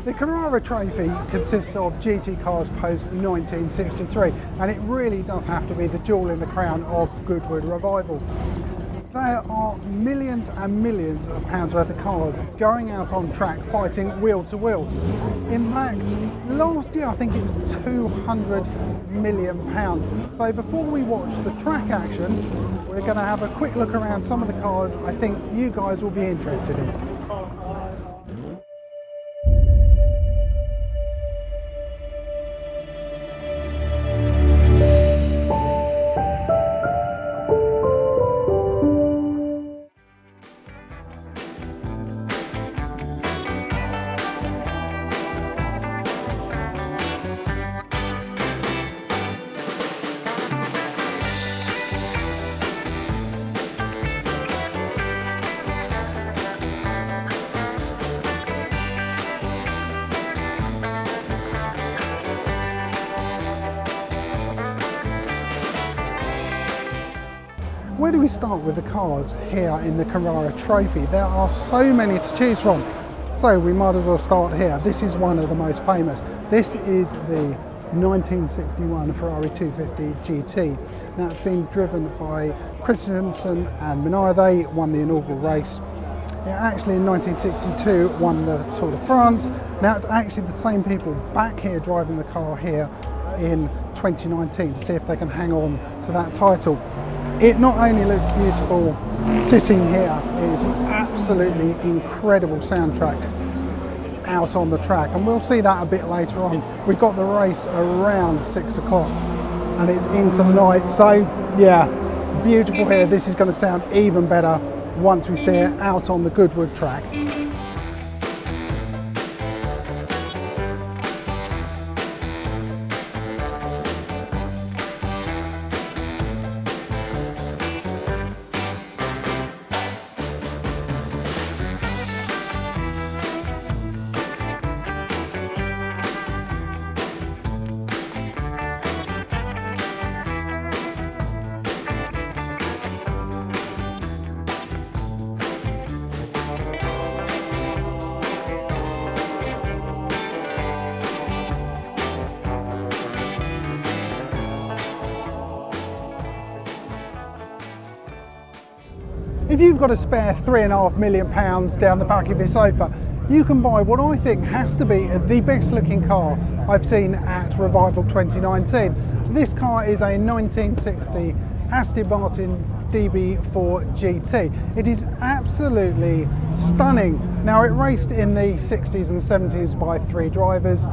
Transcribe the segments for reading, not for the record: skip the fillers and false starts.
The Kinrara Trophy consists of GT cars post 1963, and it really does have to be the jewel in the crown of Goodwood Revival. There are millions and millions of pounds worth of cars going out on track fighting wheel to wheel. In fact, last year I think it was £200 million. So before we watch the track action, we're going to have a quick look around some of the cars I think you guys will be interested in. Where do we start with the cars here in the Kinrara Trophy? There are so many to choose from, so we might as well start here. This is one of the most famous. This is the 1961 Ferrari 250 GT. Now it's been driven by Christensen and Minnaar. They won the inaugural race. It actually in 1962 won the Tour de France. Now it's actually the same people back here driving the car here in 2019 to see if they can hang on to that title. It not only looks beautiful sitting here, it is an absolutely incredible soundtrack out on the track, and we'll see that a bit later on. We've got the race around 6 o'clock and it's into the night, so yeah, beautiful here. This is going to sound even better once we see it out on the Goodwood track. If you've got a spare £3.5 million down the back of your sofa, you can buy what I think has to be the best looking car I've seen at Revival 2019. This car is a 1960 Aston Martin DB4 GT. It is absolutely stunning. Now it raced in the 60s and 70s by 3 drivers,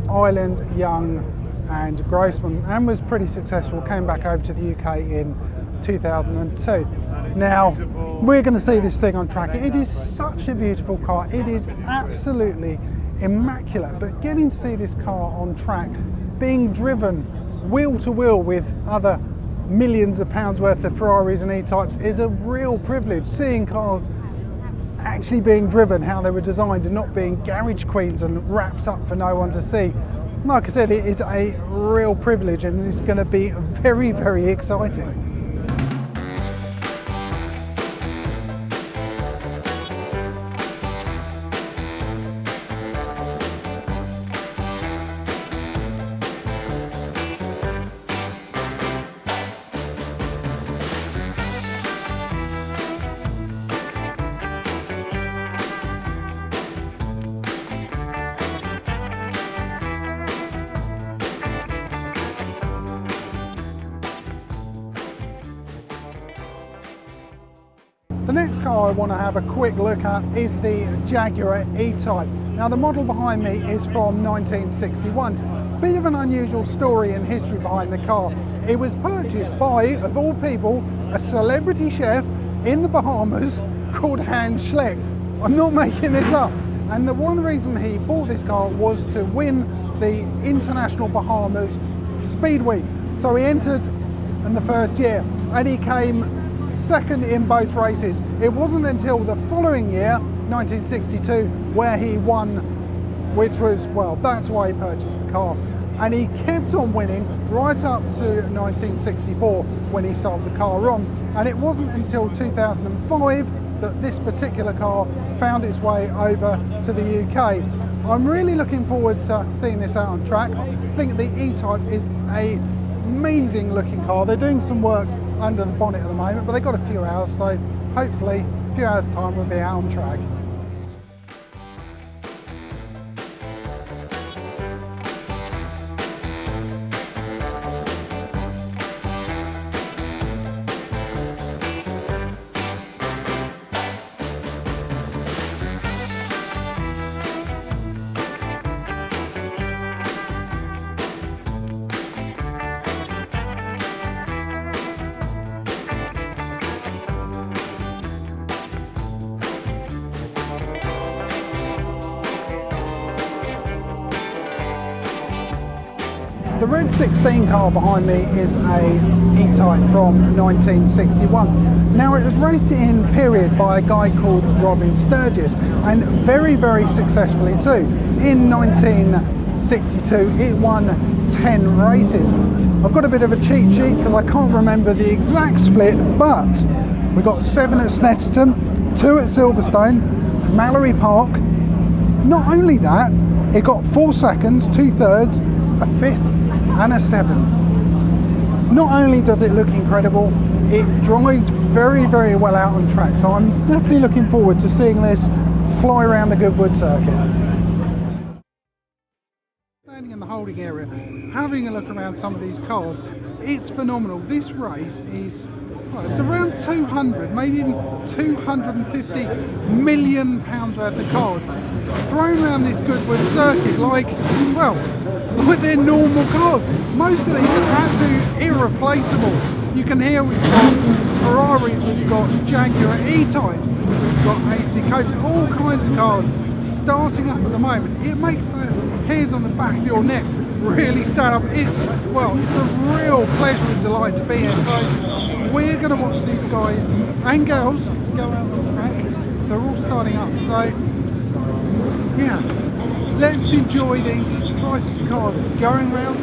Ireland, Young and Grossman, and was pretty successful. Came back over to the UK in 2002. Now we're going to see this thing on track. It is such a beautiful car. It is absolutely immaculate, but getting to see this car on track being driven wheel to wheel with other millions of pounds worth of Ferraris and E-Types is a real privilege. Seeing cars actually being driven how they were designed and not being garage queens and wrapped up for no one to see. Like I said, it is a real privilege and it's going to be very, very exciting. The next car I want to have a quick look at is the Jaguar E Type. Now the model behind me is from 1961. Bit of an unusual story and history behind the car. It was purchased by, of all people, a celebrity chef in the Bahamas called Hans Schleck. I'm not making this up. And the one reason he bought this car was to win the International Bahamas Speed Week. So he entered in the first year and he came second in both races. It wasn't until the following year, 1962, where he won, which was, well, that's why he purchased the car. And he kept on winning right up to 1964 when he sold the car on. And it wasn't until 2005 that this particular car found its way over to the UK. I'm really looking forward to seeing this out on track. I think the E-Type is an amazing looking car. They're doing some work under the bonnet at the moment, but they've got a few hours, so hopefully a few hours time we'll be out on track. The red 16 car behind me is a E-Type from 1961. Now it was raced in period by a guy called Robin Sturgis, and very, very successfully too. In 1962 it won 10 races. I've got a bit of a cheat sheet because I can't remember the exact split, but we got 7 at Snetterton, 2 at Silverstone, Mallory Park. Not only that, it got 4 seconds, 2 thirds, a 5th and a 7th. Not only does it look incredible, it drives very, very well out on track, so I'm definitely looking forward to seeing this fly around the Goodwood circuit. Standing in the holding area, having a look around some of these cars, it's phenomenal. This race is, well, it's around 200, maybe even 250 million pounds worth of cars thrown around this Goodwood circuit like, well, like they're normal cars. Most of these are absolutely irreplaceable. You can hear we've got Ferraris, we've got Jaguar E Types, we've got AC Cobras, all kinds of cars starting up at the moment. It makes the hairs on the back of your neck really stand up. It's a real pleasure and delight to be here. So we're going to watch these guys and girls go out on the track. They're all starting up, so yeah, let's enjoy these priceless cars going round.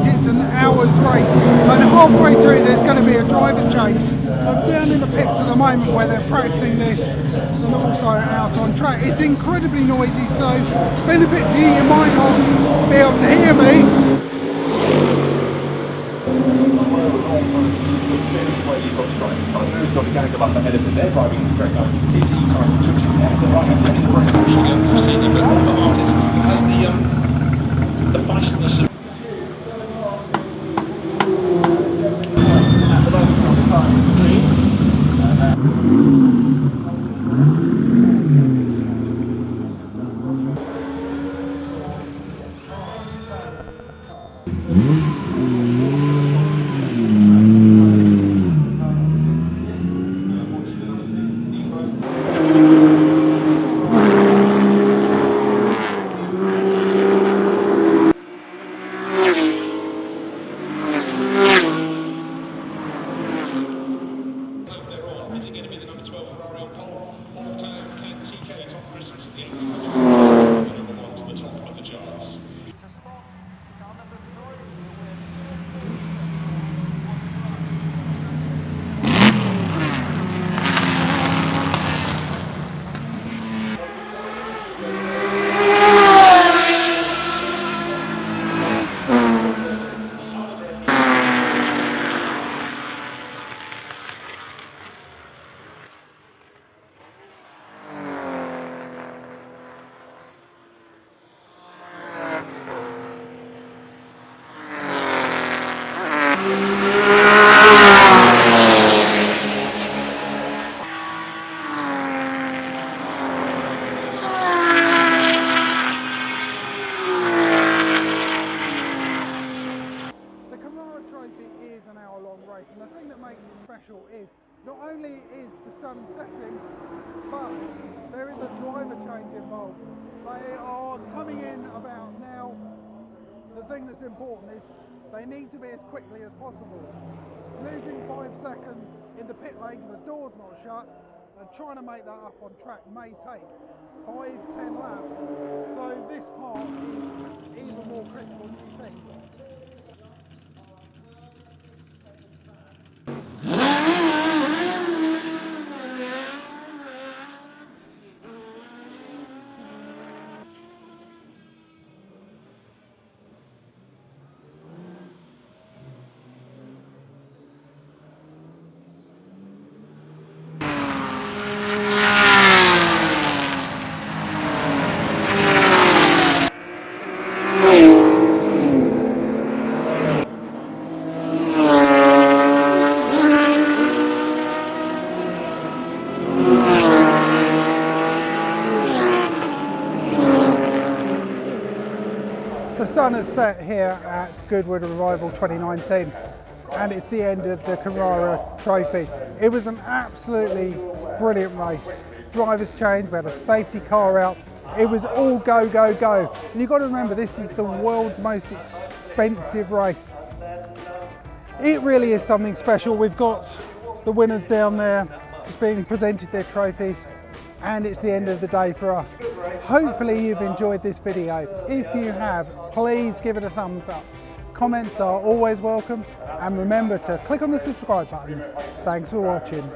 It's an hour's race, and halfway through there's going to be a driver's change. I'm down in the pits at the moment where they're practicing this and also out on track. It's incredibly noisy, so benefit to you, you might not be able to hear me. Who's got the gang up ahead of them? They're driving straight up. It's E-Type junction there. The right has been very much against the senior but artist has the feistiness of at the moment on the time screen. Is it going to be the number 12 Ferrari on pole? Or can TK top presence at the 8th time move on to the top of the charts? sun setting, but there is a driver change involved. They are coming in about now. The thing that's important is they need to be as quickly as possible. Losing 5 seconds in the pit lane because the door's not shut and trying to make that up on track may take 5-10 laps. So this part is even more critical than you think. The sun has set here at Goodwood Revival 2019 and it's the end of the Kinrara Trophy. It was an absolutely brilliant race. Drivers changed, we had a safety car out. It was all go, go, go. And you've got to remember, this is the world's most expensive race. It really is something special. We've got the winners down there just being presented their trophies, and it's the end of the day for us. Hopefully you've enjoyed this video. If you have, please give it a thumbs up. Comments are always welcome, and remember to click on the subscribe button. Thanks for watching.